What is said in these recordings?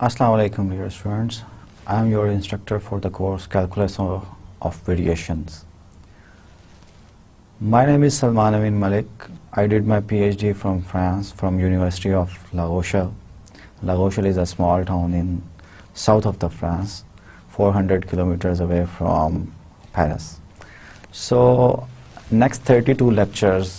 Assalamu alaikum dear students. I am your instructor for the course Calculus of Variations. My name is Salman Amin Malik. I did my PhD from France, from University of La Rochelle. La Rochelle is a small town in south of the France, 400 kilometers away from Paris. So next 32 lectures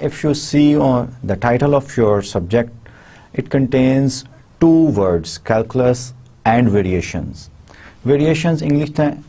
if you see on the title of your subject, it contains two words, calculus and variations. Variations English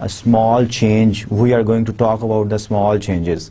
a small change. We are going to talk about the small changes.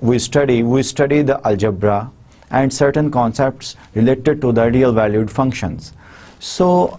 we study the algebra and certain concepts related to the real valued functions. So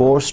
course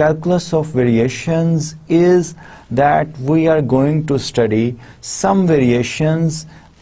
calculus of variations is that we are going to study some variations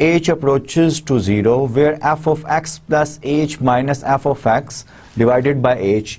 h approaches to 0 where f of x plus h minus f of x divided by h,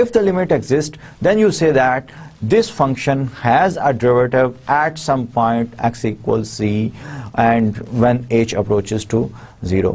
If the limit exists, then you say that this function has a derivative at some point x equals c and when h approaches to 0.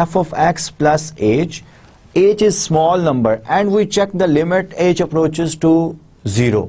f of x plus h is small number and we check the limit h approaches to 0.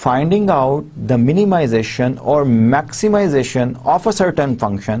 finding out the minimization or maximization of a certain function,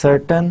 certain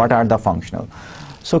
what are the functional. So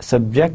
subject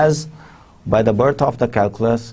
as by the birth of the calculus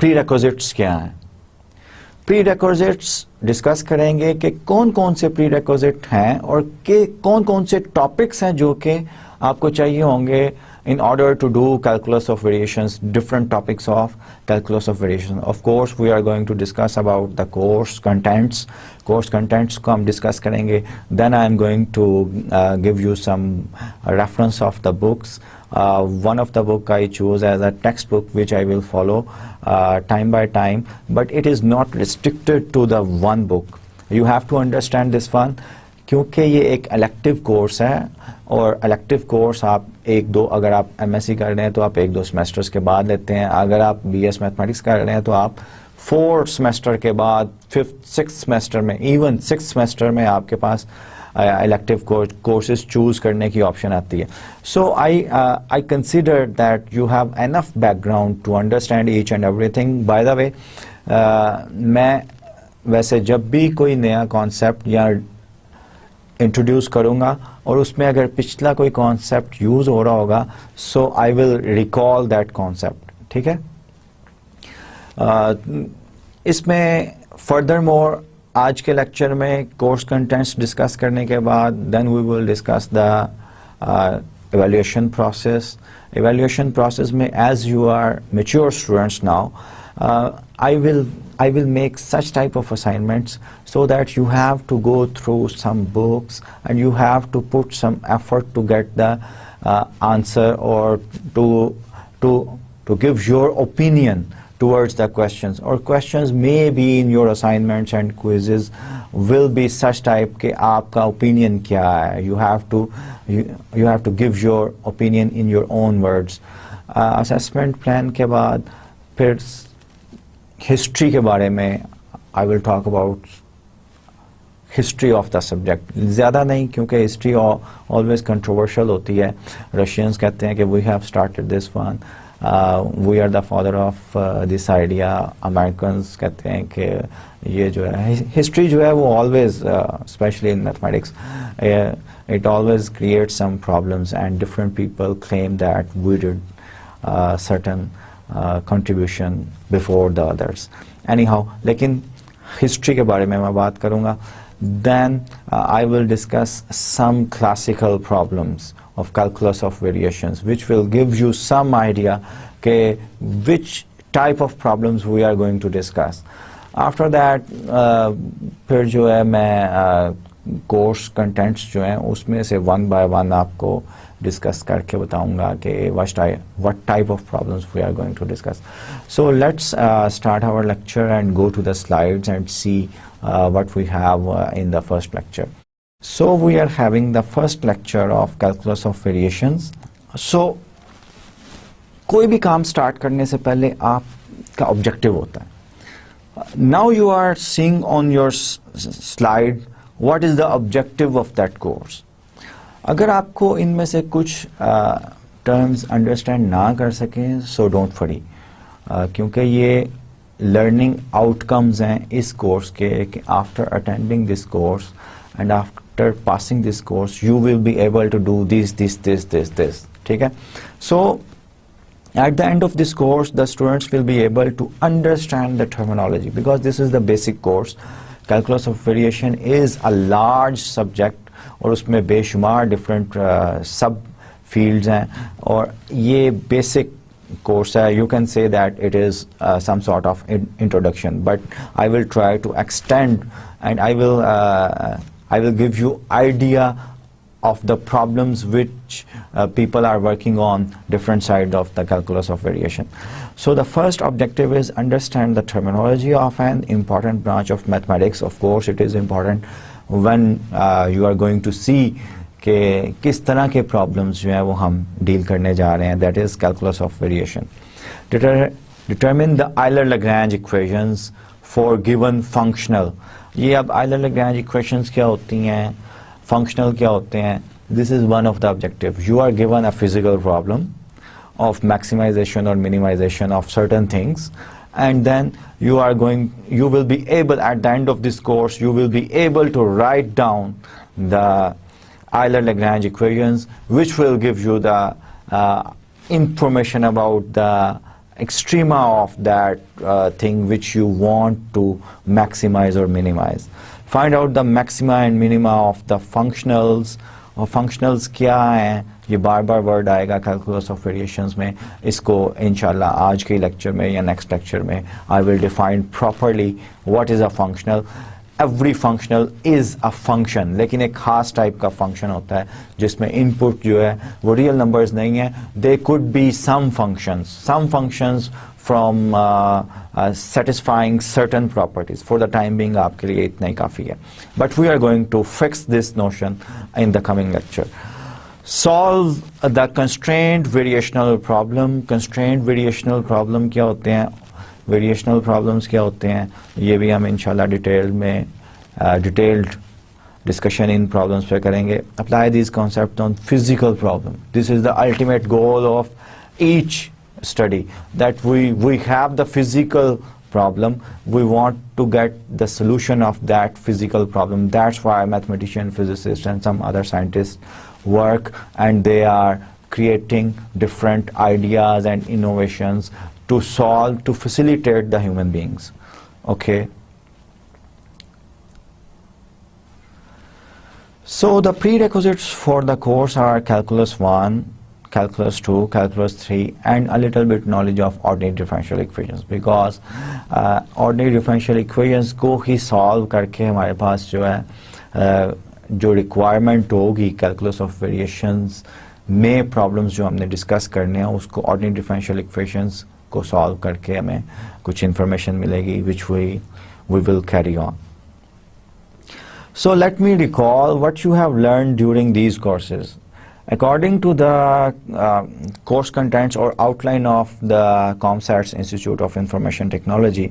prerequisites کیا ہیں. پری requisites discuss کریں گے کہ کون کون سے پری requisite ہیں اور کہ کون کون سے ٹاپکس ہیں جو کہ آپ کو چاہیے ہوں گے in order to do calculus of variations, different topics of calculus of variations. Of course, we are going to discuss about the course contents. Course contents کو ہم discuss کریں گے. Then I am going to give you some reference of the books. One of the book I choose as a textbook which I will follow time by time, but it is not restricted to the one book. You have to understand this one. کیونکہ یہ ایک elective course ہے اور elective course آپ ایک دو اگر آپ M S C کر رہے ہیں تو آپ ایک دو سیمیسٹرز کے بعد لیتے ہیں. اگر آپ بی ایس میتھمیٹکس کر رہے ہیں تو آپ 4 سیمیسٹر کے بعد 5th 6th سیمیسٹر میں ایون 6th سیمیسٹر میں آپ کے پاس الیکٹیو کورسز چوز کرنے کی آپشن آتی ہے. So I consider that you have enough background to understand each and everything. By the way میں ویسے جب بھی کوئی نیا کانسیپٹ یا انٹروڈیوس کروں گا اور اس میں اگر پچھلا کوئی کانسیپٹ یوز ہو رہا ہوگا سو I will recall that concept. ٹھیک ہے. اس میں فردر مور آج کے لیکچر میں کورس کنٹینٹس ڈسکس کرنے کے بعد then we will discuss the evaluation process. Evaluation process میں as you are mature students now I will make such type of assignments so that you have to go through some books and you have to put some effort to get the answer or to give your opinion towards the questions, or questions may be in your assignments and quizzes will be such type کہ آپ کا opinion کیا ہے. You have to give your opinion in your own words. Assessment plan کے بعد پھر history کے بارے میں I will talk about history of the subject. زیادہ نہیں کیونکہ ہسٹری آلویز کنٹروورشل ہوتی ہے. رشینس کہتے ہیں کہ we have started this one, we are the father of this idea. Americans کہتے ہیں کہ یہ جو ہے ہسٹری جو ہے وہ always specially in mathematics it always create some problems and different people claim that we did certain contribution before the others. Anyhow, لیکن ہسٹری کے بارے میں بات کروں گا. Then I will discuss some classical problems of calculus of variations which will give you some idea کہ which type of problems we are going to discuss. After that پھر جو ہے میں کورس کنٹینٹس جو ہیں اس میں سے ون بائی ون آپ کو ڈسکس کر کے بتاؤں گا کہ what type of problems we are going to discuss. So let's start our lecture and go to the slides and see what we have in the first lecture. So we are having the first lecture of calculus of variations. So کوئی بھی کام start کرنے سے پہلے آپ کا objective ہوتا ہے. Now you are seeing on your slide what is the objective of that course. اگر آپ کو ان میں سے کچھ ٹرمز انڈرسٹینڈ نہ کر سکیں سو ڈونٹ وری, کیونکہ یہ لرننگ آؤٹ کمز ہیں اس کورس کے کہ after attending this course and after passing this course you will be able to do this. ٹھیک ہے. سو at the end of this course the students will be able to understand the terminology because this is the basic course. Calculus of variation is a large subject اور اس میں بے شمار different سب fields ہیں اور یہ basic course ہے. You can say that it is some sort of introduction but I will try to extend and I will give you idea of the problems which people are working on different sides of the calculus of variation. So the first objective is understand the terminology of an important branch of mathematics. Of course it is important when you are going to see کہ کس طرح کے problems جو ہیں وہ ہم deal کرنے جا رہے ہیں. That is calculus of variation. Determine the Euler-Lagrange equations for given functional. یہ اب Euler-Lagrange equations کیا ہوتی ہیں, فنکشنل کیا ہوتے ہیں. This is one of the objectives. You are given a physical problem of maximization or minimization of certain things, and then you will be able, at the end of this course, you will be able to write down the Euler-Lagrange equations, which will give you the information about the extrema of that thing which you want to maximize or minimize. Find out the maxima and minima of the functionals. اور functionals کیا ہیں, یہ بار بار word آئے گا calculus of variations میں. اس کو انشاءاللہ آج کے لیکچر میں یا نیکسٹ لیکچر میں I will define properly what is a functional. Every functional is a function, لیکن ایک خاص ٹائپ کا فنکشن ہوتا ہے جس میں ان پٹ جو ہے وہ ریئل نمبرز نہیں ہیں. They could be some functions from satisfying certain properties. For the time being آپ کے لیے اتنا ہی کافی ہے. But we are going to fix this notion in the coming lecture. Solve the constraint variational problem. Constraint variational problem کیا ہوتے ہیں, ویریشنل problems کیا ہوتے ہیں, یہ بھی ہم انشاءاللہ ڈیٹیلڈ ڈسکشن ان پرابلمس پہ کریں گے. Apply these concept on physical problem. This is the ultimate goal of each study, that we have the physical problem, we want to get the solution of that physical problem. That's why mathematicians, physicists and some other scientists work, and they are creating different ideas and innovations to solve, to facilitate the human beings. Okay. So the prerequisites for the course are Calculus 1, Calculus 2, Calculus 3, and a little bit knowledge of ordinary differential equations, because ordinary differential equations کو ہی solve کر کے ہمارے پاس جو ہے جو requirement ہوگی calculus of variations میں problems جو ہم نے discuss کرنے ہیں اس کو ordinary differential equations کو solve کر کے ہمیں کچھ information ملے گی which we will carry on. So let me recall what you have learned during these courses. According to the course contents or outline of the ComSats Institute of Information Technology,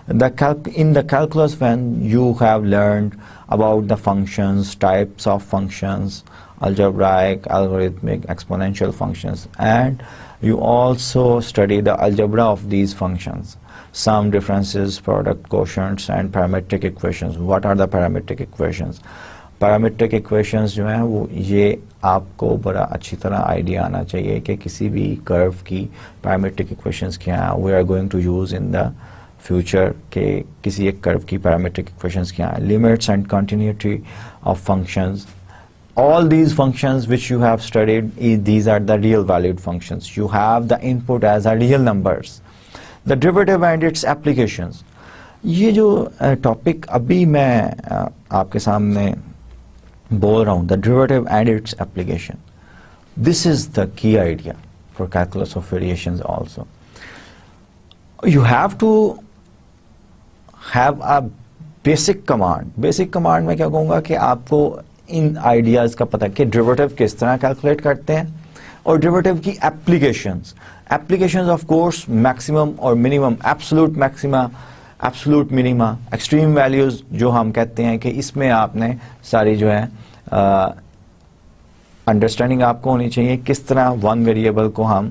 in the calculus when you have learned about the functions, types of functions, algebraic, algorithmic, exponential functions, and you also study the algebra of these functions, sum, differences, product, quotients, and parametric equations. What are the parametric equations? Parametric equations جو ہیں وہ یہ آپ کو بڑا اچھی طرح idea آنا چاہیے کہ کسی بھی کرو کی پیرامیٹرک ایکویشنز کیا ہیں. We are going to use in the future کہ کسی ایک کرو کی پیرامیٹرک ایکویشنز کیا ہیں. Limits and continuity of functions. All these functions which you have studied, these are the real valued functions. You have the input as a real numbers. The derivative and its applications. یہ جو topic ابھی میں آپ کے سامنے بول رہا ہوں, the derivative and its application, this is the key idea for calculus of variations also. You have to have a basic command. Basic command میں کیا کہوں گا کہ آپ کو ان آئیڈیاز کا پتہ کہ ڈریویٹیو کس طرح کیلکولیٹ کرتے ہیں اور ڈریویٹیو کی applications of course maximum اور minimum, absolute maxima, absolute minima, extreme values جو ہم کہتے ہیں کہ اس میں آپ نے ساری جو ہے انڈرسٹینڈنگ آپ کو ہونی چاہیے کس طرح ون ویریبل کو ہم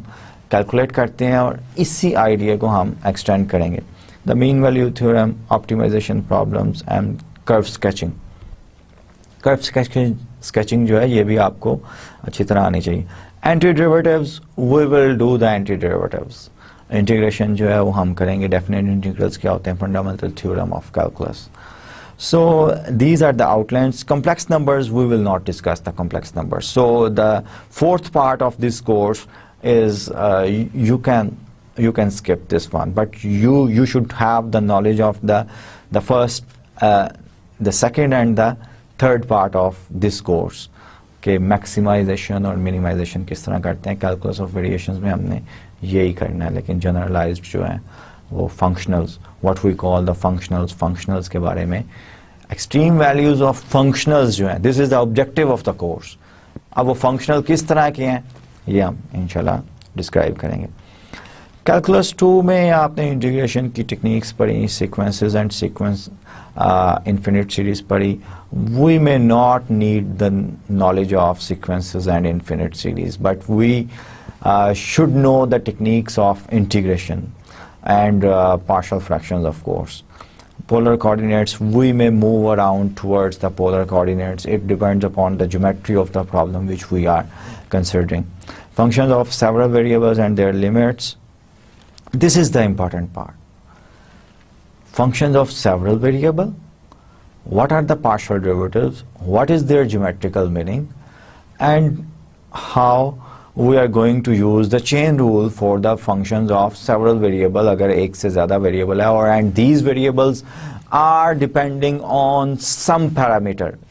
کیلکولیٹ کرتے ہیں اور اسی آئیڈیا کو ہم ایکسٹینڈ کریں گے. The mean value theorem, optimisation problems and curve sketching. Curve sketching جو ہے یہ بھی آپ کو اچھی طرح آنی چاہیے. Antiderivatives, we will do the antiderivatives. Integration جو ہے وہ ہم کریں گے. ڈیفینیٹ انٹیگرلس کیا ہوتے ہیں, fundamental theorem of calculus. So these are the outlines. Complex numbers, we will not discuss the complex numbers. So the fourth part of this course is you can skip this one, but you should have the knowledge of the first, the second and the third part of this course. کہ maximization اور minimization کس طرح کرتے ہیں. calculus of variations میں ہم نے یہی کرنا ہے, لیکن generalized جو ہیں وہ functionals, what we call the functionals کے بارے میں, extreme values of functionals جو ہیں, this is the objective of the course. اب وہ functional کس طرح کے ہیں یہ ہم انشاءاللہ ڈسکرائب کریں گے. کیلکولس 2 میں آپ نے انٹیگریشن کی ٹیکنیکس پڑھی, sequences and sequence infinite series پڑھی. We may not need the knowledge of sequences and infinite series, but we should know the techniques of integration and partial fractions, of course. Polar coordinates, we may move around towards the polar coordinates. It depends upon the geometry of the problem which we are considering. Functions of several variables and their limits. this is the important part. Functions of several variable, what are the partial derivatives, what is their geometrical meaning, and how we are going to use the chain rule for the functions of several variable agar ek se zyada variable hai, or and these variables are depending on some parameter.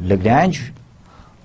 Lagrange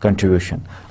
contribution.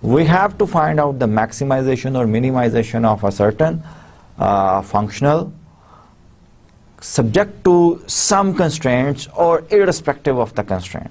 We have to find out the maximization or minimization of a certain functional subject to some constraints or irrespective of the constraint.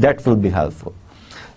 that will be helpful.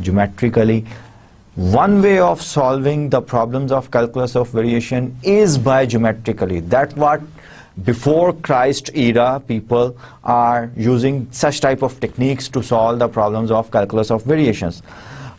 Geometrically, one way of solving the problems of calculus of variation is by geometrically. That's what before Christ era people are using such type of techniques to solve the problems of calculus of variations.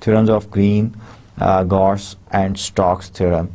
Theorems of Green, Gauss and Stokes theorem,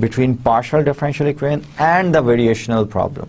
between partial differential equation and the variational problem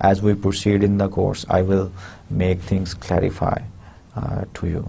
as we proceed in the course I will make things clarify to you.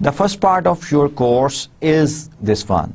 The first part of your course is this one,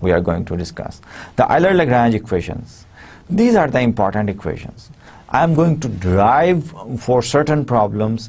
we are going to discuss. The Euler-Lagrange equations, these are the important equations. I am going to derive for certain problems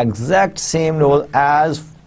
exact same role as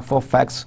f of x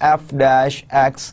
f dash x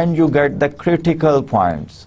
and you get the critical points.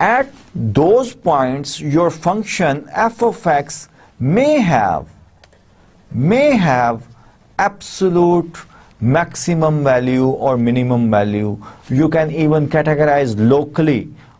at those points your function f of x may have absolute maximum value or minimum value. You can even categorize locally,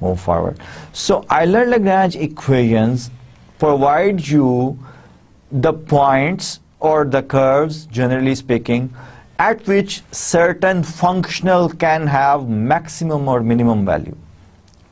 move forward. So Euler-Lagrange equations provide you the points or the curves, generally speaking, at which certain functional can have maximum or minimum value.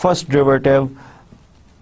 first derivative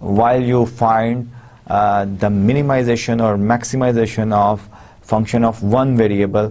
while you find the minimization or maximization of function of one variable,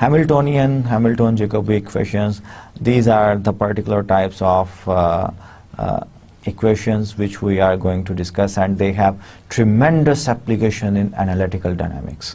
Hamilton-Jacobi equations, these are the particular types of equations which we are going to discuss, and they have tremendous application in analytical dynamics.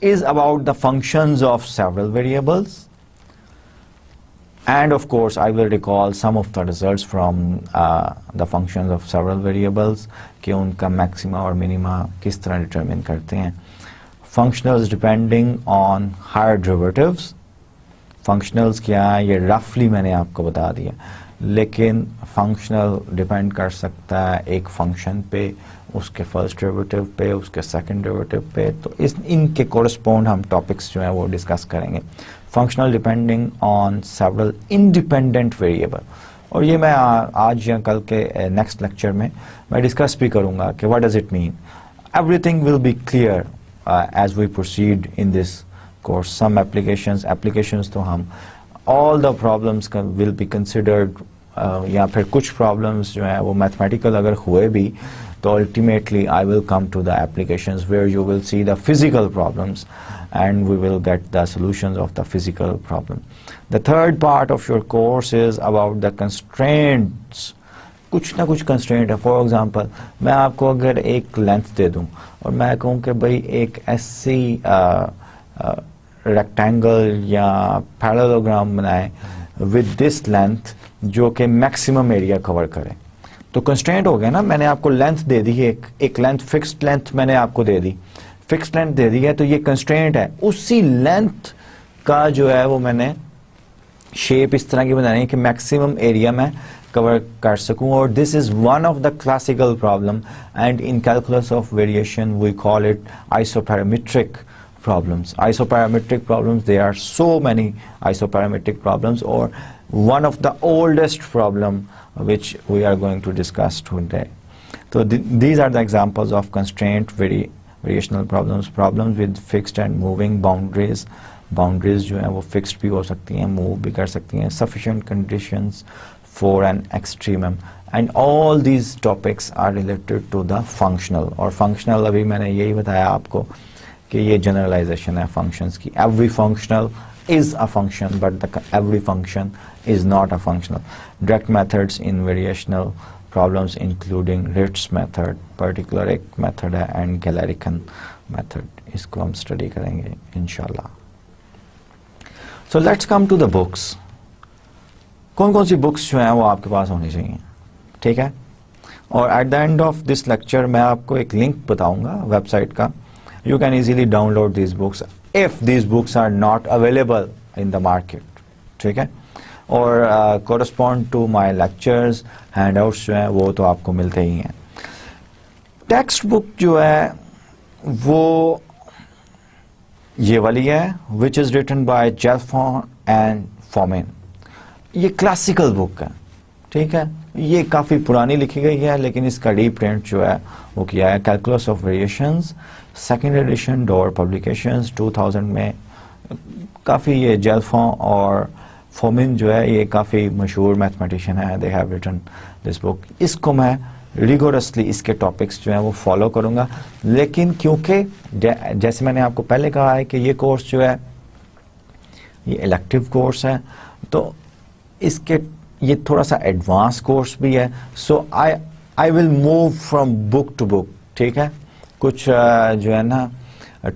is about the functions of several variables, And of course, I will recall some of the results from the functions of several variables کہ ان کا maxima اور minima کس طرح determine کرتے ہیں. Functionals depending on higher derivatives. Functionals کیا ہے یہ roughly میں نے آپ کو بتا دیا, لیکن فنکشنل ڈیپینڈ کر سکتا ہے ایک فنکشن پہ, اس کے فرسٹ ڈیریویٹو پہ, اس کے سیکنڈ ڈیریویٹو پہ. تو ان کے کورسپونڈ ہم ٹاپکس جو ہیں وہ ڈسکس کریں گے. Functional depending on several independent variable, اور یہ میں آج یا کل کے نیکسٹ لیکچر میں ڈسکس بھی کروں گا کہ what does it mean. Everything will be clear as we proceed in this course. Some applications تو ہم all the problems will be considered, یا پھر کچھ problems جو ہیں وہ mathematical اگر ہوئے بھی تو ultimately I will come to the applications where you will see the physical problems and we will get the solutions of the physical problem. The third part of your course is about the constraints. کچھ نہ کچھ constraint ہے. For example, میں آپ کو اگر ایک length دے دوں اور میں کہوں کہ بھئی ایک ایسی ریکٹینگل یا پیرالوگرام بنائے ود دس لینتھ جو کہ میکسیمم ایریا کور کرے, تو کنسٹرینٹ ہو گیا نا. میں نے آپ کو لینتھ دے دی, ایک لینتھ فکسڈ لینتھ میں نے آپ کو دے دی, فکسڈ لینتھ دے دی ہے, تو یہ کنسٹرینٹ ہے. اسی لینتھ کا جو ہے وہ میں نے شیپ اس طرح کی بنانی ہے کہ میکسیمم ایریا میں کور کر سکوں. اور this is one of the classical problem, and in calculus of variation we call it isoparametric problems. Isoparametric problems, there are so many isoparametric problems, or one of the oldest problem which we are going to discuss today. So these are the examples of constraint variational problems with fixed and moving boundaries. Boundaries جو ہیں وہ fixed بھی ہو سکتی ہیں, move بھی کر سکتی ہیں. Sufficient conditions for an extremum, and all these topics are related to the functional. اور functional ابھی میں نے یہی بتایا آپ کو کہ یہ جنرلائزیشن ہے فنکشنز کی. Every functional is a function but every function is not a functional. Direct methods in variational problems including Ritz method, particular ایک میتھڈ ہے, اینڈ گیلریکن میتھڈ. اس کو ہم اسٹڈی کریں گے انشاءاللہ. So let's come to the books. کون کون سی بکس جو ہیں وہ آپ کے پاس ہونی چاہیے, ٹھیک ہے. اور at the end of this lecture میں آپ کو ایک لنک بتاؤں گا ویب سائٹ کا. You can easily download these books if these books are not available in the market, ٹھیک ہے. اور correspond to my lectures, handouts جو ہیں وہ تو آپ کو ملتے ہی ہیں. ٹیکسٹ بک جو ہے وہ یہ والی ہے which is written by Gelfond and Forman. یہ کلاسیکل بک ہے, ٹھیک ہے. یہ کافی پرانی لکھی گئی ہے, لیکن اس کا ری پرنٹ جو ہے وہ کیا ہے calculus of variations, second edition, Dover publications 2000 میں. کافی یہ جیلفون اور فومن جو ہے یہ کافی مشہور میتھمیٹیشین ہے, دے ہیو ریٹن دس بک. اس کو میں ریگورسلی اس کے ٹاپکس جو ہیں وہ فالو کروں گا, لیکن کیونکہ جیسے میں نے آپ کو پہلے کہا ہے کہ یہ کورس جو ہے یہ الیکٹیو کورس ہے, تو اس کے یہ تھوڑا سا ایڈوانس کورس بھی ہے. So I will move from book to book, ٹھیک ہے. کچھ جو ہے نا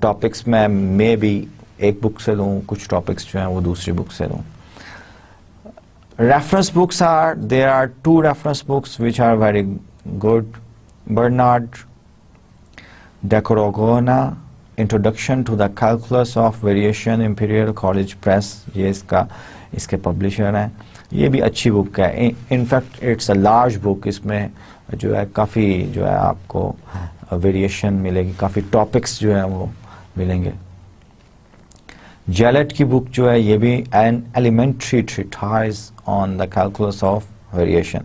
ٹاپکس میں مے بی ایک بک سے دوں, کچھ ٹاپکس جو ہیں وہ دوسری بک سے دوں. Reference books are, there are 2 reference books which are very good. Bernard Dacorogna, introduction to the calculus of variation, Imperial College Press, یہ اس کے پبلشر ہیں. یہ بھی اچھی بک ہے. انفیکٹ اٹس اے لارج بک, اس میں جو ہے کافی جو ہے آپ کو ویریشن ملے گی, کافی ٹاپکس جو ہیں وہ ملیں گے. جیلٹ کی بک جو ہے یہ بھی an elementary treatise on the calculus of variation.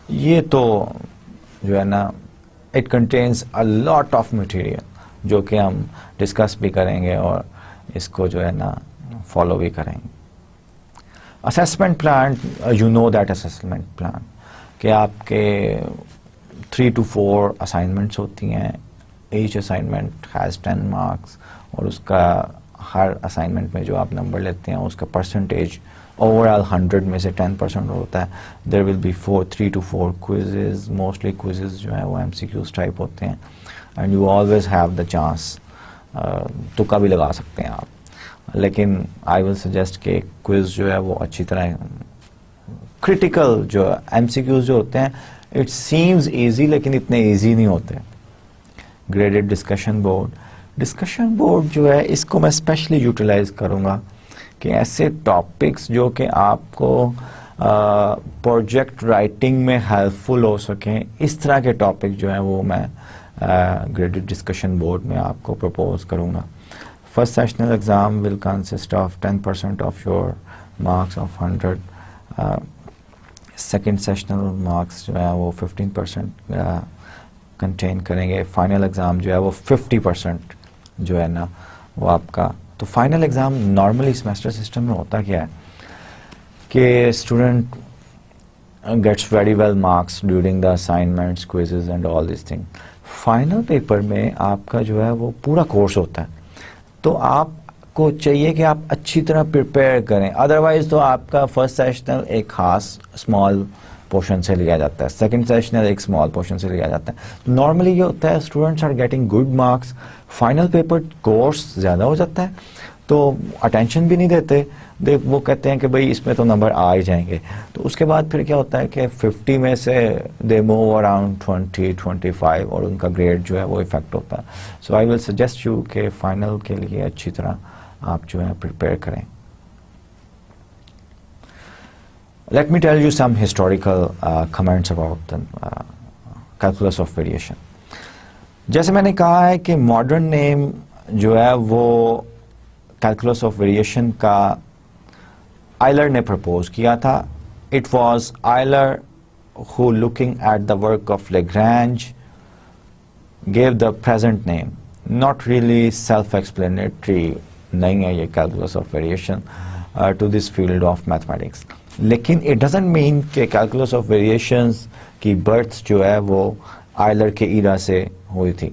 یہ تو جو ہے نا it contains a lot of material جو کہ ہم ڈسکس بھی کریں گے اور اس کو جو ہے نا فالو بھی کریں گے. Assessment plan, you know that assessment plan کہ آپ کے 3 to 4 اسائنمنٹس ہوتی ہیں. ایچ اسائنمنٹ ہیز 10 مارکس, اور اس کا ہر اسائنمنٹ میں جو آپ نمبر لیتے ہیں اس کا پرسنٹیج اوور آل 100 میں سے 10% ہوتا ہے. There will be 3 to 4 quizzes, mostly quizzes جو ہیں وہ MCQs ٹائپ ہوتے ہیں, and you always have the chance, تکا بھی لگا سکتے ہیں آپ. لیکن آئی ول سجیسٹ کہ کوئز جو ہے وہ اچھی طرح کرٹیکل جو ایم سی کیوز جو ہوتے ہیں اٹ سیمز ایزی لیکن اتنے ایزی نہیں ہوتے. گریڈڈ ڈسکشن بورڈ جو ہے اس کو میں اسپیشلی یوٹیلائز کروں گا کہ ایسے ٹاپکس جو کہ آپ کو پروجیکٹ رائٹنگ میں ہیلپ فل ہو سکیں, اس طرح کے ٹاپک جو ہیں وہ میں گریڈڈ ڈسکشن بورڈ میں آپ کو پرپوز کروں گا. First sessional exam will consist of 10% of your marks of 100. Second sessional marks جو ہیں وہ 15% کنٹین کریں گے. فائنل ایگزام جو ہے وہ 50% جو ہے نا وہ آپ کا. تو final exam normally semester system میں ہوتا کیا ہے کہ student gets very well marks during the assignments, quizzes and all these thing. Final paper میں آپ کا جو ہے وہ پورا کورس ہوتا ہے, تو آپ کو چاہیے کہ آپ اچھی طرح پریپیئر کریں. ادروائز تو آپ کا فرسٹ سیشنل ایک خاص اسمال پورشن سے لیا جاتا ہے, سیکنڈ سیشنل ایک اسمال پورشن سے لیا جاتا ہے. نارملی یہ ہوتا ہے students are getting good marks, final paper course زیادہ ہو جاتا ہے تو اٹینشن بھی نہیں دیتے, وہ کہتے ہیں کہ بھئی اس میں تو نمبر آ ہی جائیں گے. تو اس کے بعد پھر کیا ہوتا ہے کہ 50 میں سے دے موو اراؤنڈ 20-25 اور ان کا گریڈ جو ہے وہ افیکٹ ہوتا ہے. So I will suggest you کہ فائنل کے لیے اچھی طرح آپ جو ہے پریپیئر کریں. Let me tell you some historical comments about the calculus of variation. جیسے میں نے کہا ہے کہ ماڈرن نیم جو ہے وہ calculus of variation کا آئلر نے پرپوز کیا تھا. It was Euler who, looking at the work of Lagrange, gave the present name. Not really self-explanatory نہیں ہے یہ calculus of variation to this field of mathematics. لیکن اٹ ڈزنٹ مین کہ calculus of variations کی birth جو ہے وہ آئلر کے ایرا سے ہوئی تھی.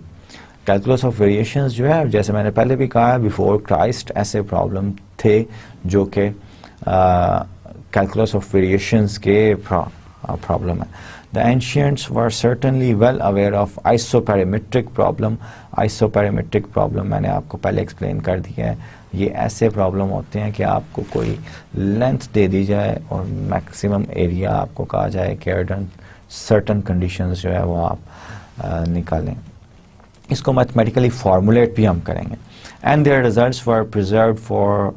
کیلکولس آف ویریشنز جو ہے جیسے میں نے پہلے بھی کہا ہے بیفور کرائسٹ ایسے پرابلم تھے جو کہ کیلکولس آف ویریشنز کے پرابلم ہے. The ancients were certainly well aware of isoperimetric problem. Isoperimetric problem میں نے آپ کو پہلے ایکسپلین کر دیا ہے. یہ ایسے پرابلم ہوتے ہیں کہ آپ کو کوئی لینتھ دے دی جائے اور میکسیمم ایریا آپ کو کہا جائے کہ سرٹن کنڈیشنز جو ہے وہ آپ نکالیں. اس کو میتھمیٹیکلی فارمولیٹ بھی ہم کریں گے. And their results were preserved for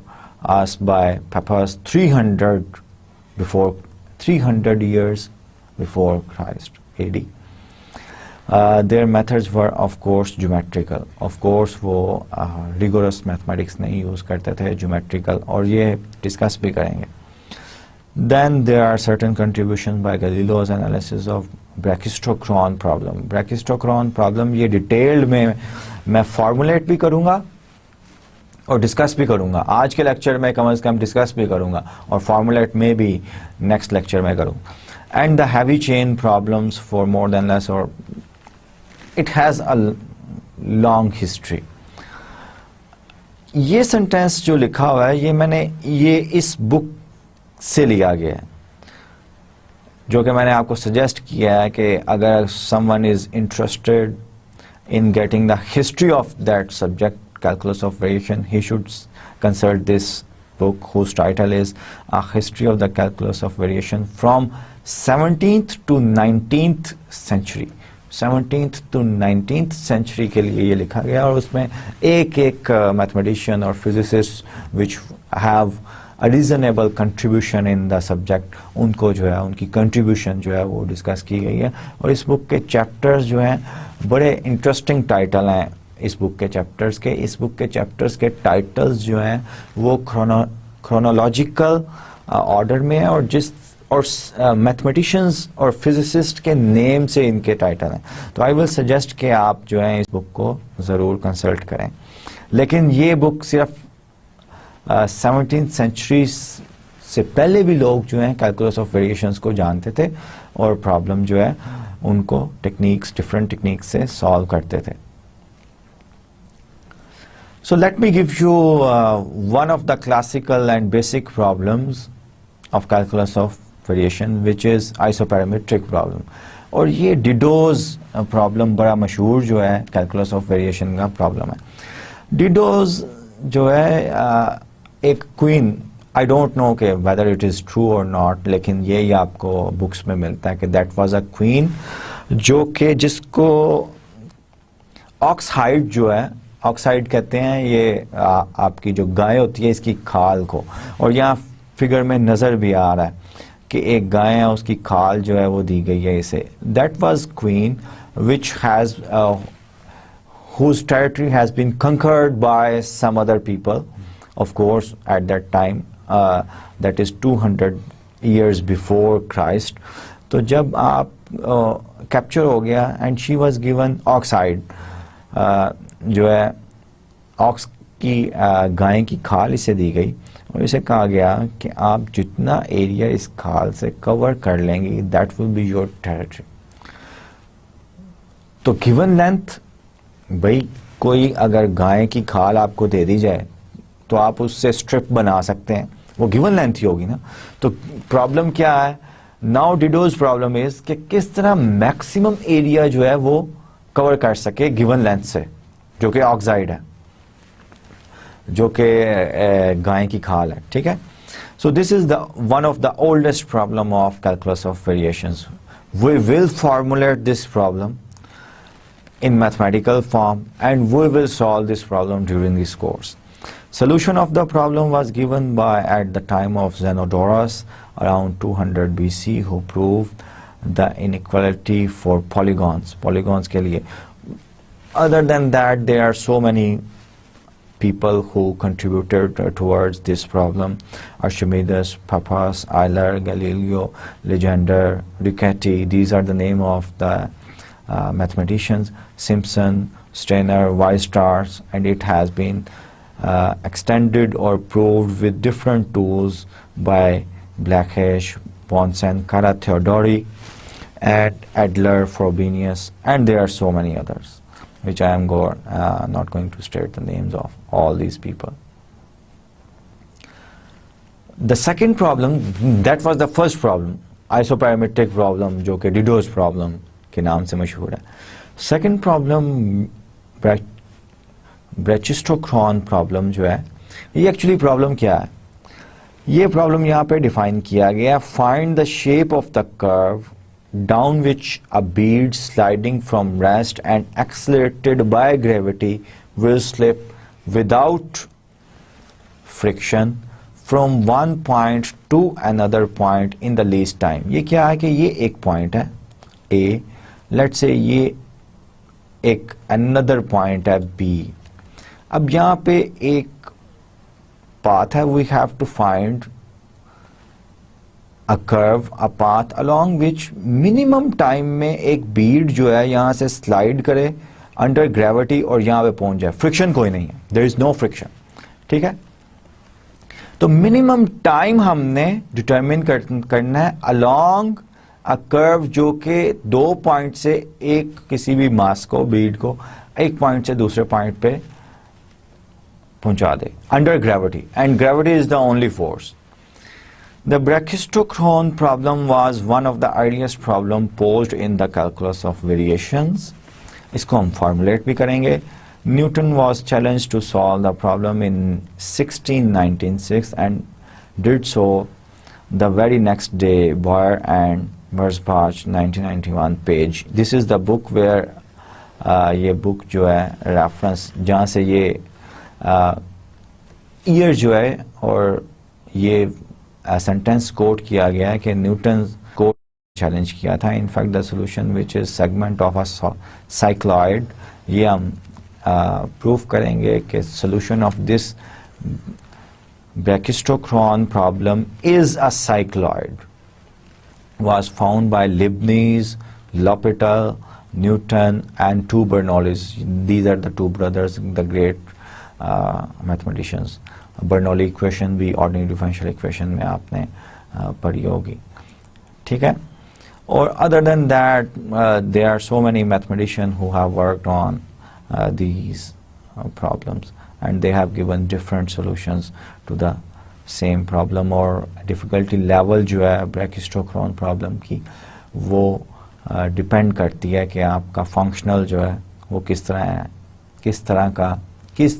us by Pappus 300 years before Christ AD. Their methods were of course geometrical. Of course وہ rigorous mathematics نہیں یوز کرتے تھے, geometrical, اور یہ ڈسکس بھی کریں گے. Then there are certain contributions by Galileo's analysis of Brachistochrone problem. Brachistochrone problem یہ ڈیٹیلڈ میں فارمولیٹ بھی کروں گا اور ڈسکس بھی کروں گا. آج کے لیکچر میں کم از کم ڈسکس بھی کروں گا اور فارمولیٹ میں بھی نیکسٹ لیکچر میں کروں. And the heavy chain problems for more than less, اور it has a long history. یہ سینٹینس جو لکھا ہوا ہے یہ اس بک سے لیا گیا ہے, جو کہ میں نے آپ کو سجیسٹ کیا ہے کہ اگر some one is interested in getting the history of that subject, calculus of variation, he should consult this book whose title is A History of the Calculus of Variation from 17th to 19th Century. 17th to 19th century کے لیے یہ لکھا گیا, اور اس میں ایک mathematician اور physicist which have a reasonable contribution in the subject, ان کو جو ہے ان کی contribution جو ہے وہ ڈسکس کی گئی ہے. اور اس بک کے چیپٹرز جو ہیں بڑے انٹرسٹنگ ٹائٹل ہیں اس بک کے چیپٹرز کے. اس بک کے چیپٹرز کے ٹائٹلز جو ہیں وہ کرونالوجیکل آرڈر میں ہیں, اور میتھمیٹیشینز اور فزسسٹ کے نیم سے ان کے ٹائٹل ہیں. تو آئی ول سجیسٹ کہ آپ جو ہیں اس بک کو ضرور کنسلٹ کریں. لیکن یہ بک صرف 17th سینچری سے پہلے بھی لوگ جو ہیں کیلکولس آف ویریشنز کو جانتے تھے اور پرابلم جو ہے ان کو ڈفرینٹ ٹیکنیکس سے سالو کرتے تھے. So let me give you one of the classical and basic problems of calculus of variation, which is isoperimetric problem. اور یہ ڈیڈوز پرابلم بڑا مشہور جو ہے کیلکولس آف ویریشن کا پرابلم ہے. ڈیڈوز جو ہے ایک کوئین I don't know کہ whether it is true or not, لیکن یہ آپ کو بکس میں ملتا ہے کہ that was a queen جو کہ جس کو آکسائڈ جو ہے, آکسائڈ کہتے ہیں یہ آپ کی جو گائے ہوتی ہے اس کی کھال کو, اور یہاں فگر میں نظر بھی آ رہا ہے کہ ایک گائے ہے اس کی کھال جو ہے وہ دی گئی ہے اسے. That was queen which has whose territory has been conquered by some other people, of course at that time, that is 200 years before Christ. تو جب آپ کیپچر ہو گیا and she was given oxide, جو ہے آکس کی گائے کی کھال اسے دی گئی, اور اسے کہا گیا کہ آپ جتنا ایریا اس کھال سے کور کر لیں گی that will be your territory. تو گیون لینتھ, بھائی کوئی اگر گائے کی کھال آپ کو دے دی جائے تو آپ اس سے اسٹرپ بنا سکتے ہیں, وہ گیون لینتھ ہی ہوگی نا. تو پرابلم کیا ہے ناؤ, ڈیڈوز پرابلم از کہ کس طرح میکسیمم ایریا جو ہے وہ کور کر سکے گیون لینتھ سے, جو کہ آکسائڈ ہے, جو کہ گائے کی کھال ہے. ٹھیک ہے, so this is the one of the oldest problem of calculus of variations. We will formulate this problem in mathematical form and we will solve this problem during this course. Solution of the problem was given by at the time of Zenodorus around 200 BC, who proved the inequality for polygons ke liye. Other than that, there are so many people who contributed towards this problem: Archimedes, Pappus, Euler, Galileo, Legendre, Riccati. These are the name of the mathematicians. Simpson, Steiner, Weierstrass, and it has been extended or proved with different tools by Blackish, Bonsen, Kara-Theodori, and Adler, Frobenius, and there are so many others which I am not going to state the names of all these people. The second problem, that was the first problem, isoparametric problem, جو کہ ڈیڈوز problem کے نام سے مشہور ہے. Second problem بریچسٹوکرون problem جو ہے, یہ ایکچولی پرابلم کیا ہے, یہ پرابلم یہاں پہ ڈیفائن کیا گیا: find the shape of the curve down which a bead sliding from rest and accelerated by gravity will slip without friction from one point to another point in the least time. یہ کیا ہے کہ یہ ایک point ہے A, let's say یہ ایک another point ہے B. اب یہاں پہ ایک path ہے, we have to find a curve, a path along which minimum time میں ایک bead جو ہے یہاں سے slide کرے under gravity اور یہاں پہ پہنچ جائے. friction کوئی نہیں ہے, there is no friction. ٹھیک ہے, تو minimum time ہم نے determine کرنا ہے along a curve جو کہ دو پوائنٹ سے ایک کسی بھی ماس کو, بیڈ کو ایک پوائنٹ سے دوسرے پوائنٹ پہ پہنچا دے under gravity, and gravity is the only force. The Brachistochrone problem was one of the earliest problem posed in the calculus of variations. اس کو ہم formulate بھی کریں گے. Newton was challenged to solve the problem in 1696 and did so the very next day. Boyer and Merzbach 1991 page. This is the book where یہ book جو ہے reference جہاں سے یہ year جو ہے اور یہ sentence quote کیا گیا ہے کہ نیوٹن کو چیلنج کیا تھا. In fact the solution which is segment of a cycloid, یہ ہم proof کریں گے کہ solution of this Brachistochrone problem is a cycloid, was found by Leibniz, L'Hopital, Newton and two Bernoullis. These are the two brothers, the great mathematicians. Bernoulli equation بھی ordinary differential equation میں آپ نے پڑھی ہوگی. ٹھیک ہے, اور other than that there are so many mathematicians who have worked on these problems and they have given different solutions to the same problem. اور difficulty level جو ہے Brachistochrone problem کی وہ ڈپینڈ کرتی ہے کہ آپ کا فنکشنل جو ہے وہ کس طرح ہے, کس طرح کا, کس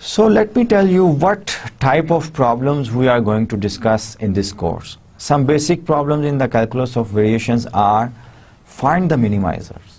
So let me tell you what type of problems we are going to discuss in this course. Some basic problems in the calculus of variations are find the minimizers.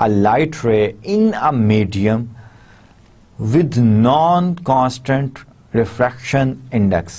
a light ray in a medium with non-constant refraction index.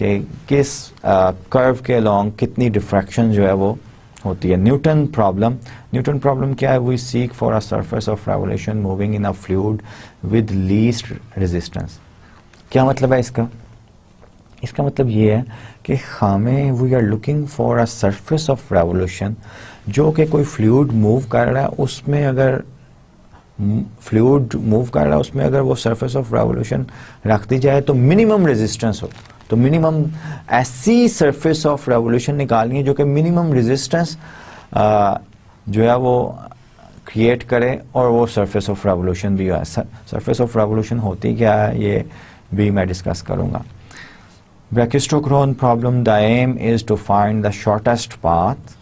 کہ کس کرو کے along کتنی diffraction جو ہے وہ ہوتی ہے. نیوٹن پرابلم کیا ہے؟ We seek for a surface of revolution moving in a fluid with least resistance. کیا مطلب ہے اس کا؟ اس کا مطلب یہ ہے کہ ہمیں we are looking for a surface of revolution جو کہ کوئی فلوئڈ موو کر رہا ہے، اس میں اگر اس میں اگر وہ سرفیس آف ریولیوشن رکھ دی جائے تو منیمم ریزسٹنس ہو. تو منیمم ایسی سرفیس آف ریولیوشن نکالنی ہے جو کہ منیمم ریزسٹنس جو ہے وہ کریٹ کرے اور وہ سرفیس آف ریولیوشن بھی ہے. سرفیس آف ریولیوشن ہوتی کیا ہے یہ بھی میں ڈسکس کروں گا. Brachistochrone problem, the aim is to find the shortest path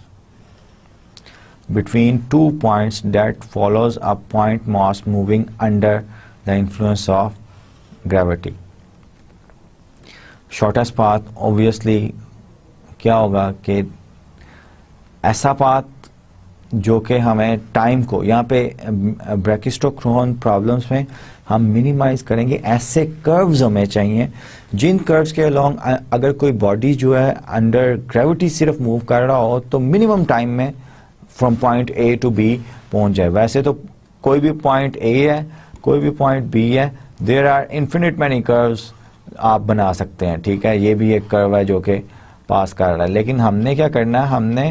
between 2 points that follows a point mass moving under the influence of gravity. Shortest path obviously کیا ہوگا کہ ایسا پاتھ جو کہ ہمیں ٹائم کو یہاں پہ Brachistochrone پرابلمس میں ہم منیمائز کریں گے. ایسے کروز ہمیں چاہیے جن کروز کے along اگر کوئی باڈی جو ہے انڈر گریوٹی صرف موو کر رہا ہو تو منیمم ٹائم میں from point A to B پہنچ جائے. ویسے تو کوئی بھی پوائنٹ اے ہے کوئی بھی پوائنٹ بی ہے، there are infinite many curves آپ بنا سکتے ہیں. ٹھیک ہے، یہ بھی ایک کرو ہے جو کہ پاس کر رہا ہے، لیکن ہم نے کیا کرنا ہے؟ ہم نے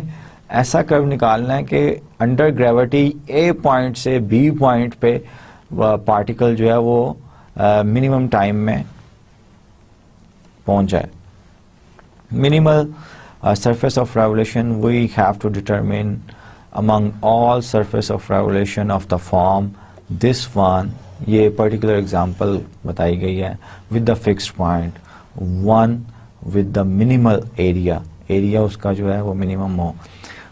ایسا کرو نکالنا ہے کہ انڈر گریوٹی اے پوائنٹ سے بی پوائنٹ پہ پارٹیکل جو ہے وہ منیمم ٹائم میں پہنچ جائے. Minimal surface of revolution we have to determine among all surface of revolution of the form this one. یہ particular example بتائی گئی ہے with the fixed point, one with the minimal area اس کا جو ہے وہ minimum who.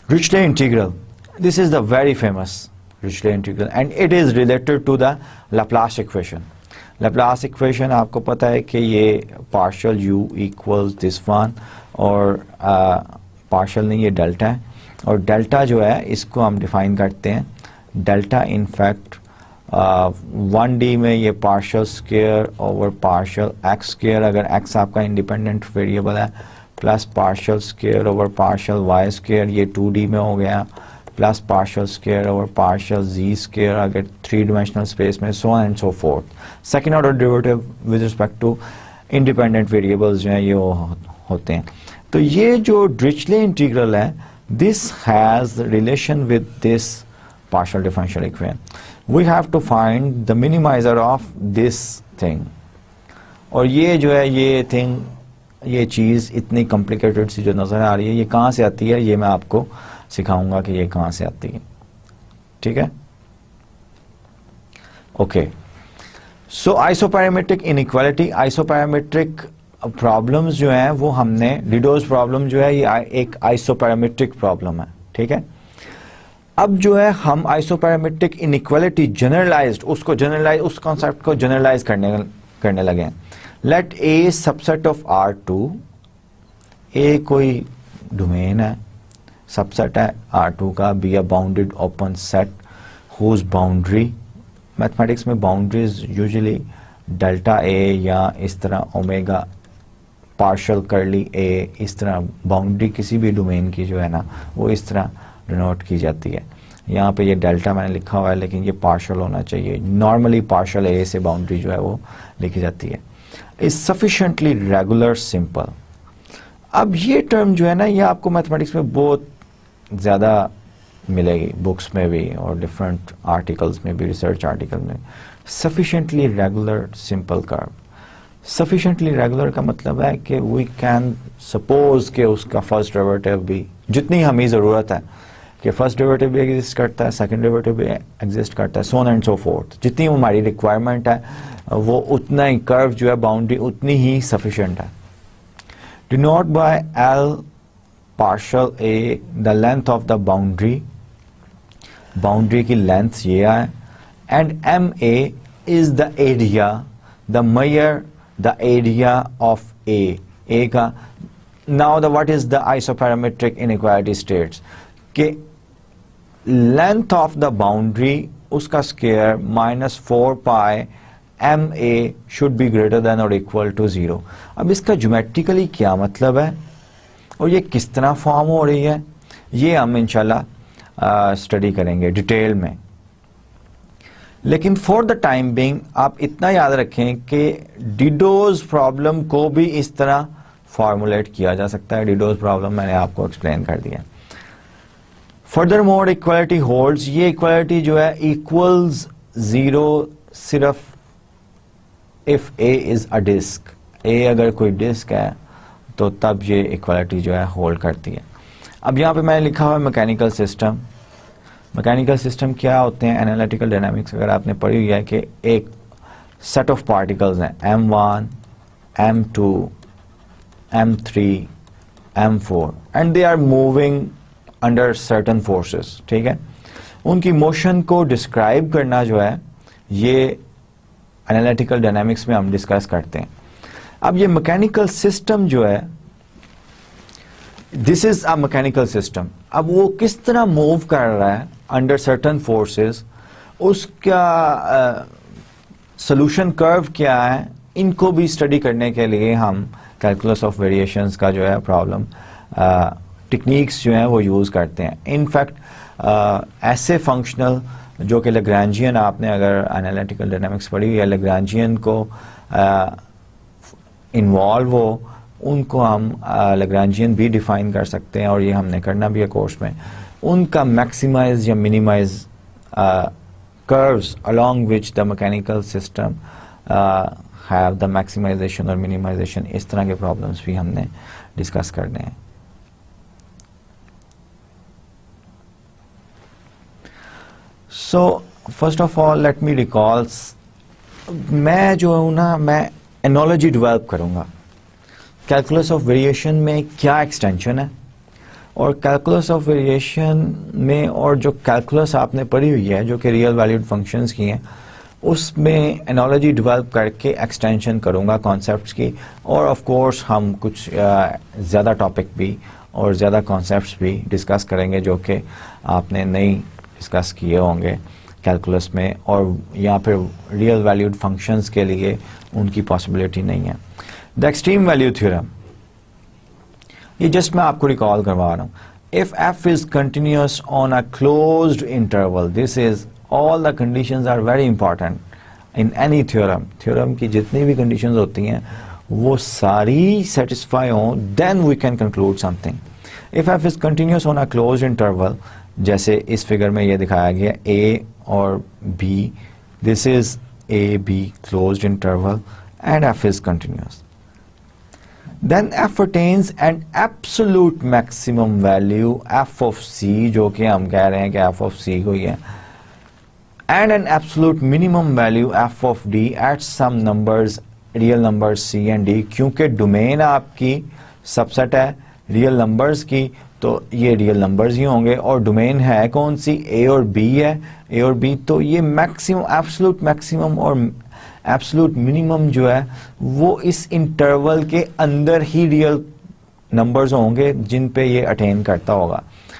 Dirichlet integral, this is the very famous Dirichlet integral and it is related to the Laplace equation. Laplace equation آپ کو پتا ہے کہ یہ partial u equals this one اور partial نہیں، یہ ڈیلٹا ہے، اور ڈیلٹا جو ہے اس کو ہم ڈیفائن کرتے ہیں ڈیلٹا ان فیکٹ 1D میں یہ partial square over partial x square, اگر ایکس آپ کا انڈیپینڈنٹ ویریبل ہے، plus partial square over partial y square, یہ 2D میں ہو گیا، plus partial square over partial z square اگر 3 ڈائمینشنل اسپیس میں، so and so forth. Second order derivative with respect to independent variables جو ہیں یہ ہوتے ہیں. تو یہ جو ڈریچلے انٹیگرل ہے this has relation with this partial differential equation. We have to find the minimizer of this thing. اور یہ جو ہے یہ thing، یہ چیز اتنی complicated سی جو نظر آ رہی ہے، یہ کہاں سے آتی ہے؟ یہ میں آپ کو سکھاؤں گا کہ یہ کہاں سے آتی ہے. ٹھیک ہے، اوکے. سو آئسوپیرامیٹرک انیکوالٹی، آئسوپیرامیٹرک پرابلمز جو ہیں وہ ہم نے ڈیڈوز پرابلم جو ہے یہ ایک آئسوپیرامیٹرک پرابلم ہے. ٹھیک ہے، اب جو ہے ہم آئسوپیرامیٹرک انیکوالٹی جنرلائزڈ اس کانسیپٹ کو جنرلائز کرنے لگے ہیں. لیٹ اے سبسیٹ آف R2، اے کوئی ڈومین ہے، سبسیٹ ہے R2 کا، be a bounded open set whose boundary, mathematics میں باؤنڈریز یوزلی ڈیلٹا اے یا اس طرح اومیگا پارشل کرلی اے، اس طرح باؤنڈری کسی بھی ڈومین کی جو ہے نا وہ اس طرح ڈینوٹ کی جاتی ہے. یہاں پہ یہ ڈیلٹا میں نے لکھا ہوا ہے لیکن یہ پارشل ہونا چاہیے. نارملی پارشل اے سے باؤنڈری جو ہے وہ لکھی جاتی ہے. از سفیشینٹلی ریگولر سمپل. اب یہ ٹرم جو ہے نا یہ آپ کو میتھمیٹکس میں بہت زیادہ ملے گی، بکس میں بھی اور ڈفرینٹ آرٹیکلس میں بھی، ریسرچ آرٹیکل میں. سفیشینٹلی ریگولر سمپل کرو. سفیشینٹلی ریگولر کا مطلب ہے کہ وی کین سپوز کہ اس کا فرسٹ ڈیریویٹیو بھی جتنی ہمیں ضرورت ہے کہ فرسٹ ڈیریویٹیو بھی ایگزسٹ کرتا ہے، سیکنڈ ڈیریویٹیو بھی ایگزسٹ کرتا ہے، سو آن اینڈ سو فورتھ. جتنی ہماری ریکوائرمنٹ ہے وہ اتنا ہی کرو جو ہے باؤنڈری اتنی ہی سفیشینٹ ہے. Denote by L partial A the length of the boundary, boundary کی لینتھ یہ ہے، and M A is the area, the measure the area of A کا. now the what is the isoparametric inequality states کہ length of the boundary اس کا square minus 4 pi M A should be greater than or equal to 0. اب اس کا geometrically کیا مطلب ہے اور یہ کس طرح فارم ہو رہی ہے یہ ہم انشاءاللہ اسٹڈی کریں گے ڈیٹیل میں. لیکن فار دا ٹائم بینگ آپ اتنا یاد رکھیں کہ ڈیڈوز پرابلم کو بھی اس طرح فارمولیٹ کیا جا سکتا ہے. ڈیڈوز پرابلم میں نے آپ کو ایکسپلین کر دیا. فردر مور ایکوالٹی ہولڈز, یہ ایکوالٹی جو ہے ایکولز 0 صرف if a is a disk, اے اگر کوئی ڈسک ہے تو تب یہ ایکوالٹی جو ہے ہولڈ کرتی ہے. اب یہاں پہ میں نے لکھا ہوا ہے میکینیکل سسٹم. میکینیکل سسٹم کیا ہوتے ہیں؟ انالیٹیکل ڈائنامکس اگر آپ نے پڑھی ہوئی ہے کہ ایک سیٹ آف پارٹیکلز ہیں M1, M2, M3, M4 and they are moving under certain forces. ٹھیک ہے, ان کی موشن کو ڈسکرائب کرنا جو ہے یہ انالیٹیکل ڈائنامکس میں ہم ڈسکس کرتے ہیں. اب یہ میکینیکل سسٹم جو ہے دس از اے میکینیکل سسٹم. اب وہ کس طرح موو کر رہا ہے انڈر سرٹن فورسز, اس کا سولوشن کرو کیا ہے, ان کو بھی اسٹڈی کرنے کے لیے ہم کیلکولس آف ویریشنز کا جو ہے پرابلم ٹیکنیکس جو ہیں وہ یوز کرتے ہیں. انفیکٹ ایسے فنکشنل جو کہ لیگرانجین, آپ نے اگر انالیٹیکل ڈائنامکس پڑھی ہوئی ہے, لیگرانجین کو انوالو ہو, ان کو ہم لیگرانجین بھی ڈیفائن کر سکتے ہیں اور یہ ہم نے کرنا بھی ہے کورس میں. ان کا میکسیمائز یا minimise curves along which the mechanical system have the maximization or minimization, اس طرح کے problems بھی ہم نے ڈسکس کرنے ہیں. So first of all let me recall, میں جو ہوں نا میں analogy develop کروں گا. کیلکولس آف ویریشن میں کیا ایکسٹینشن ہے اور کیلکولس آف ویریشن میں اور جو کیلکولس آپ نے پڑھی ہوئی ہے جو کہ ریئل ویلیوڈ فنکشنز کی ہیں اس میں انالوجی ڈیولپ کر کے ایکسٹینشن کروں گا کانسیپٹس کی. اور آف کورس ہم کچھ زیادہ ٹاپک بھی اور زیادہ کانسیپٹس بھی ڈسکس کریں گے جو کہ آپ نے نہیں ڈسکس کیے ہوں گے کیلکولس میں, اور یہاں پہ ریئل ویلیوڈ فنکشنز کے لیے ان کی پاسبلٹی نہیں ہے. دا ایکسٹریم ویلیو تھیورم, یہ جسٹ میں آپ کو ریکال کروا رہا ہوں. If f is continuous on a closed interval, this is all the conditions are very important in any theorem. Theorem کی جتنی بھی conditions ہوتی ہیں وہ ساری satisfy ہوں, then we can conclude something. If f is continuous on a closed interval, جیسے اس figure میں یہ دکھایا گیا a اور b, this is a b closed interval and f is continuous. Then f attains an absolute maximum value f of c, جو کہ ہم کہہ رہے ہیں کہ f of c کوئی ہے, and an absolute minimum value f of d at some numbers, real numbers c and d. کیونکہ ڈومین آپ کی سب سیٹ ہے ریئل نمبرز کی تو یہ ریئل نمبرز ہی ہوں گے, اور ڈومین ہے کون سی, a اور b ہے, a اور b, تو یہ میکسیمم ایبسولوٹ میکسیمم اور ایبسولوٹ منیمم جو ہے وہ اس انٹرول کے اندر ہی ریئل نمبرز ہوں گے جن پہ یہ اٹین کرتا ہوگا.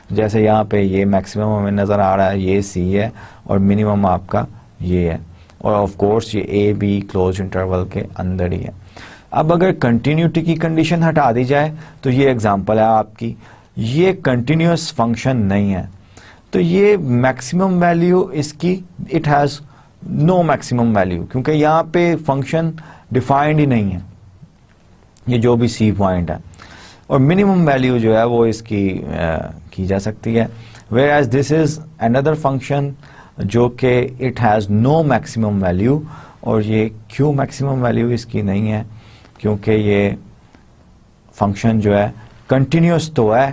جیسے یہاں پہ یہ میکسیمم ہمیں نظر آ رہا ہے, یہ سی ہے, اور منیمم آپ کا یہ ہے, اور آف کورس یہ اے بی کلوز انٹرول کے اندر ہی ہے. اب اگر کنٹینیوٹی کی کنڈیشن ہٹا دی جائے تو یہ ایگزامپل ہے آپ کی, یہ کنٹینیوس فنکشن نہیں ہے تو یہ میکسیمم ویلیو اس کی it has no maximum value, کیونکہ یہاں پہ فنکشن ڈیفائنڈ ہی نہیں ہے, یہ جو بھی سی پوائنٹ ہے, اور منیمم ویلیو جو ہے وہ اس کی جا سکتی ہے. Where as this is another function جو کہ it has no maximum value, اور یہ کیوں میکسیمم ویلیو اس کی نہیں ہے, کیونکہ یہ فنکشن جو ہے کنٹینیوس تو ہے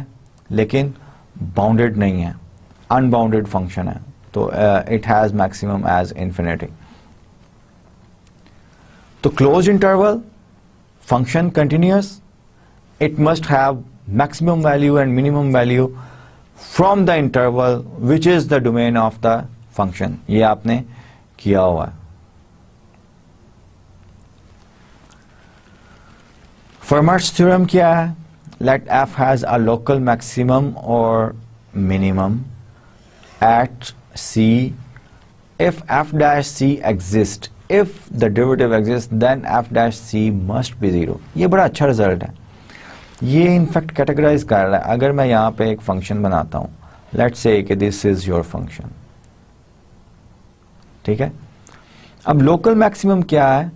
لیکن باؤنڈیڈ نہیں ہے, ان باؤنڈیڈ فنکشن ہے, تو it has maximum as infinity. تو close interval function continuous, it must have maximum value and minimum value from the interval which is the domain of the function. یہ آپ نے کیا ہوا ہے. Fermat's theorem کیا ہے؟ Let f has a local maximum or minimum at c if f dash c exists, if the derivative exists then f dash c must be 0. یہ بڑا اچھا رزلٹ ہے, یہ انفیکٹ کیٹیگرائز کر رہا ہے. اگر میں یہاں پہ ایک فنکشن بناتا ہوں, لیٹس سے کہ دس از یور فنکشن, ٹھیک ہے. اب لوکل میکسیمم کیا ہے,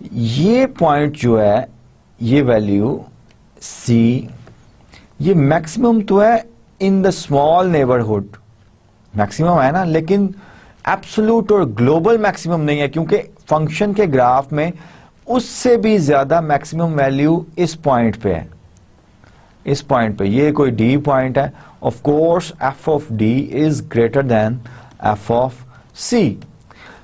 یہ پوائنٹ جو ہے یہ ویلیو سی, یہ میکسیمم تو ہے ان دا اسمال نیبرہڈ, میکسیمم ہے نا, لیکن ایبسولوٹ اور گلوبل میکسیمم نہیں ہے, کیونکہ فنکشن کے گراف میں اس سے بھی زیادہ میکسیمم ویلیو اس پوائنٹ پہ ہے, اس پوائنٹ پہ. یہ کوئی ڈی پوائنٹ ہے, of course f of d is greater than f of c.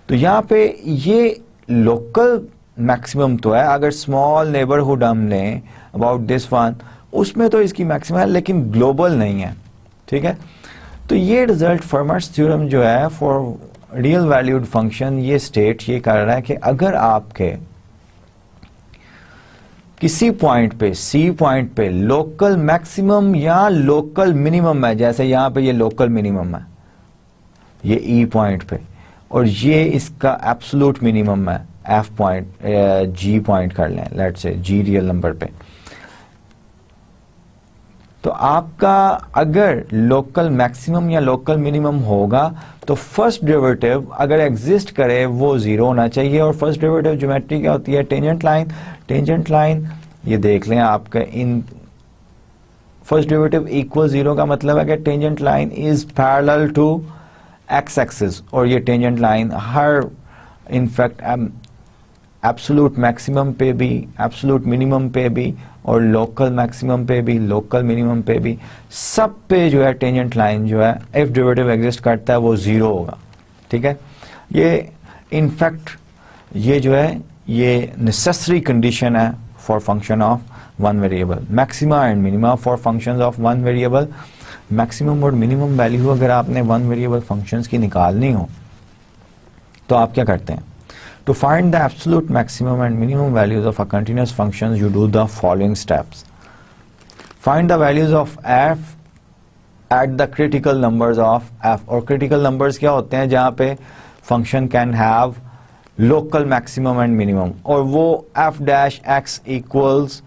تو یہاں پہ یہ لوکل میکسیمم تو ہے, اگر اسمال نیبرہڈ ہم لیں اباؤٹ دس ون, اس میں تو اس کی میکسیمم ہے لیکن گلوبل نہیں ہے, ٹھیک ہے. تو یہ ریزلٹ فرمرز تھیورم جو ہے فار ریئل ویلیوڈ فنکشن, یہ اسٹیٹ یہ کر رہا ہے کہ اگر آپ کے کسی پوائنٹ پہ سی پوائنٹ پہ لوکل میکسیمم یا لوکل منیمم ہے, جیسے یہاں پہ یہ لوکل منیمم ہے یہ ای پوائنٹ پہ, اور یہ اس کا ایبسولوٹ منیمم ہے ایف پوائنٹ, جی پوائنٹ کر لیں, لیٹ سے جی ریئل نمبر پہ. تو آپ کا اگر لوکل میکسیمم یا لوکل منیمم ہوگا تو فرسٹ ڈیریویٹو اگر ایگزسٹ کرے وہ زیرو ہونا چاہیے. اور فرسٹ ڈیریویٹو جیومیٹری کیا ہوتی ہے, ٹینجنٹ لائن. ٹینجنٹ لائن یہ دیکھ لیں آپ کا ان فرسٹ ڈیریویٹو اکول زیرو کا مطلب ہے کہ tangent line is parallel to X axis, اور یہ ٹینجنٹ لائن ہر انفیکٹ ایبسولوٹ میکسیمم پہ بھی, ایبسولوٹ منیمم پہ بھی, اور لوکل میکسیمم پہ بھی, لوکل منیمم پہ بھی, سب پہ جو ہے ٹینجنٹ لائن جو ہے ایف ڈیریویٹو ایگزسٹ کرتا ہے وہ زیرو ہوگا, ٹھیک ہے. یہ انفیکٹ یہ جو ہے یہ نیسیسری کنڈیشن ہے for function of one variable. Maxima and minima for function of one variable. Maximum اور منیمم ویلیو اگر آپ نے ون ویریبل فنکشنز کی نکالنی ہو تو آپ کیا کرتے ہیں, to find the absolute maximum and minimum values of a continuous function, you do the following steps. Find the values of f at the critical numbers of f. اور critical numbers کیا ہوتے ہیں, جہاں پہ function can have local maximum and minimum, اور وہ f dash x equals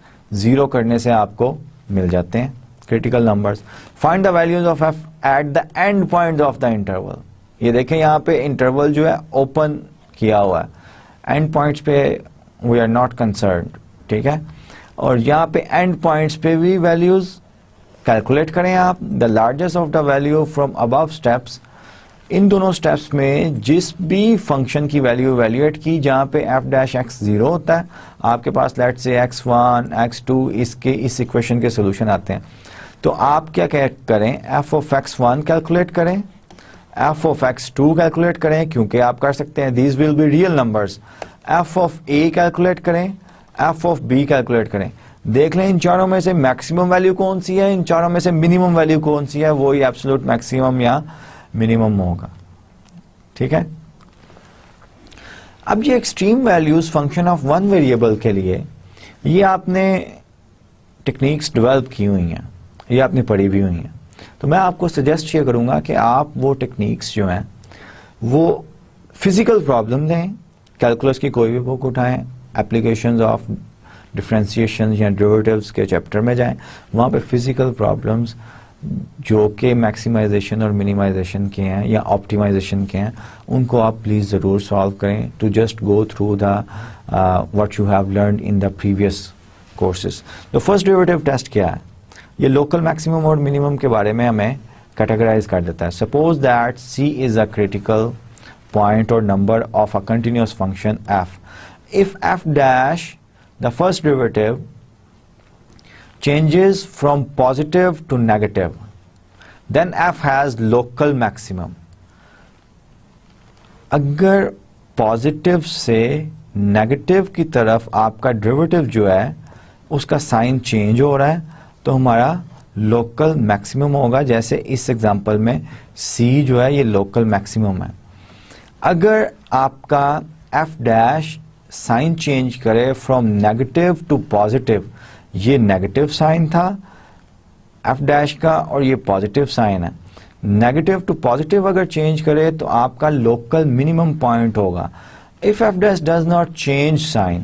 0 کرنے سے آپ کو مل جاتے ہیں critical numbers. Find the values of f at the end points of the interval. یہ دیکھیں یہاں پہ interval جو ہے open کیا ہوا ہے, اینڈ پوائنٹس پہ وی آر ناٹ کنسرنڈ, ٹھیک ہے. اور یہاں پہ اینڈ پوائنٹس پہ بھی ویلیوز کیلکولیٹ کریں آپ. The largest of the value from above steps, ان دونوں اسٹیپس میں جس بھی فنکشن کی ویلیو ایویلیویٹ کی جہاں پہ ایف ڈیش ایکس زیرو ہوتا ہے, آپ کے پاس لیٹ سے ایکس ون ایکس ٹو اس ایکویشن کے سولوشن آتے ہیں. تو آپ کیا کریں, f of x one calculate کریں, f of x two calculate کریں, کیونکہ آپ کر سکتے ہیں these will be real numbers. F of a calculate کریں, ایف آف بی کیلکولیٹ کریں. دیکھ لیں ان چاروں میں سے میکسیمم ویلیو کون سی ہے, ان چاروں میں سے منیمم ویلیو کون سی ہے, وہی ایبسولوٹ میکسیمم یا منیمم ہوگا, ٹھیک ہے. اب یہ extreme values function of one variable کے لیے یہ آپ نے ٹیکنیکس ڈیولپ کی ہوئی ہیں, یہ آپ نے پڑھی بھی ہوئی ہیں. تو میں آپ کو سجیسٹ یہ کروں گا کہ آپ وہ ٹیکنیکس جو ہیں وہ فزیکل پرابلم دیں, کیلکولس کی کوئی بھی بک اٹھائیں, اپلیکیشنز آف ڈفرینسیشن یا ڈیریویٹیوز کے چیپٹر میں جائیں, وہاں پہ فزیکل پرابلمز جو کہ میکسیمائزیشن اور منیمائزیشن کے ہیں یا آپٹیمائزیشن کے ہیں ان کو آپ پلیز ضرور سالو کریں, to just go through the what you have learned in the previous courses. تو فرسٹ ڈیریویٹیو ٹیسٹ کیا ہے, یہ لوکل میکسیمم اور منیمم کے بارے میں ہمیں کیٹیگرائز کر دیتا ہے. Suppose that c is a critical point اور number of a continuous function f. If f dash the first derivative changes from positive to negative, then f has local maximum. اگر positive سے negative کی طرف آپ کا derivative جو ہے اس کا سائن چینج ہو رہا ہے تو ہمارا لوکل میکسیمم ہوگا. جیسے اس ایگزامپل میں سی جو ہے یہ لوکل میکسیمم ہے. اگر آپ کا ایف ڈیش سائن چینج کرے فرام نیگیٹو ٹو پازیٹیو, یہ نیگیٹو سائن تھا ایف ڈیش کا اور یہ پازیٹیو سائن ہے, نیگیٹو ٹو پازیٹیو اگر چینج کرے تو آپ کا لوکل منیمم پوائنٹ ہوگا. if f dash does not change sign,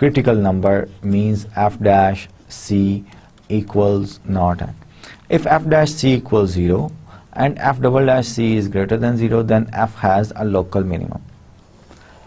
critical number, means f dash c equals not n. If f dash c equals 0 and f double dash c is greater than 0, then f has a local minimum.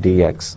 dx,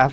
f,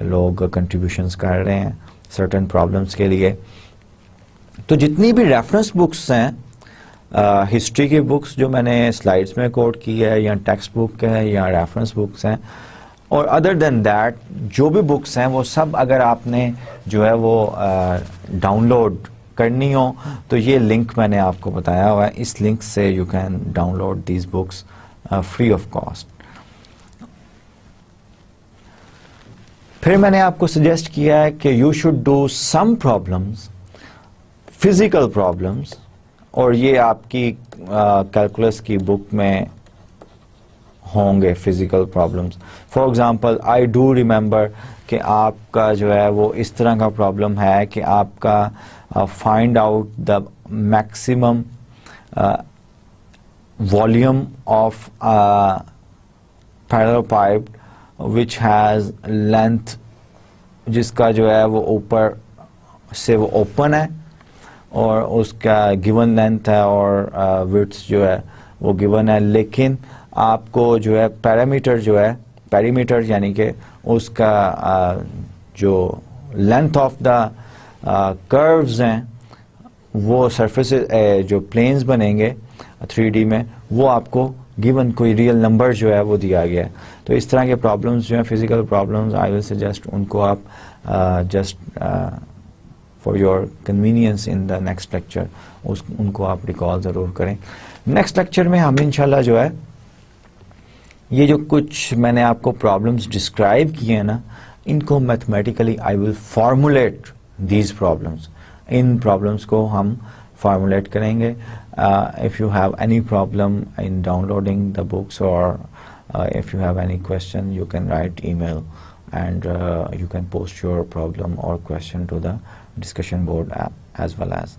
لوگ contributions کر رہے ہیں certain problems کے لیے. تو جتنی بھی reference books ہیں ہسٹری کی بکس جو میں نے سلائڈس میں کوٹ کی ہے یا ٹیکسٹ بک ہے یا ریفرنس بکس ہیں, اور ادر دین دیٹ جو بھی بکس ہیں وہ سب اگر آپ نے جو ہے وہ ڈاؤن لوڈ کرنی ہو تو یہ لنک میں نے آپ کو بتایا ہوا ہے, اس لنک سے you can download these books free of cost. پھر میں نے آپ کو سجیسٹ کیا ہے کہ you should do some problems, physical problems, اور یہ آپ کی کیلکولس کی بک میں ہوں گے physical problems. For example I do remember کہ آپ کا جو ہے وہ اس طرح کا پرابلم ہے کہ آپ کا find out the maximum volume of parallel pipe which has length, جس کا جو ہے وہ اوپر سے وہ اوپن ہے اور اس کا گیون لینتھ ہے اور وڈتھ جو ہے وہ گیون ہے, لیکن آپ کو جو ہے پیرامیٹر جو ہے پیریمیٹر یعنی کہ اس کا جو لینتھ آف دا کروز ہیں وہ سرفیس جو پلینز بنیں گے 3D میں وہ آپ کو گیون کوئی ریئل نمبر جو ہے وہ دیا گیا ہے. تو اس طرح کے پرابلمس جو ہیں physical problems I will suggest ان کو آپ just for your convenience in the next lecture ان کو آپ ریکال ضرور کریں. نیکسٹ لیکچر میں ہم انشاءاللہ جو ہے یہ جو کچھ میں نے آپ کو پرابلمس ڈسکرائب کیے ہیں نا, ان کو mathematically I will formulate these problems, in problems کو ہم فارمولیٹ کریں گے. If you have any problem in downloading the books or if you have any question, you can write email and you can post your problem or question to the discussion board as well as.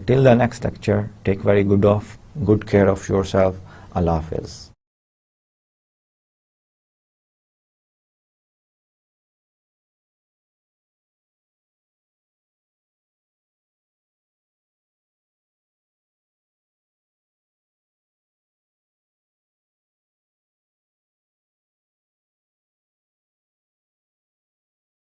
Till the next lecture, take very good care of yourself. Allah Hafiz.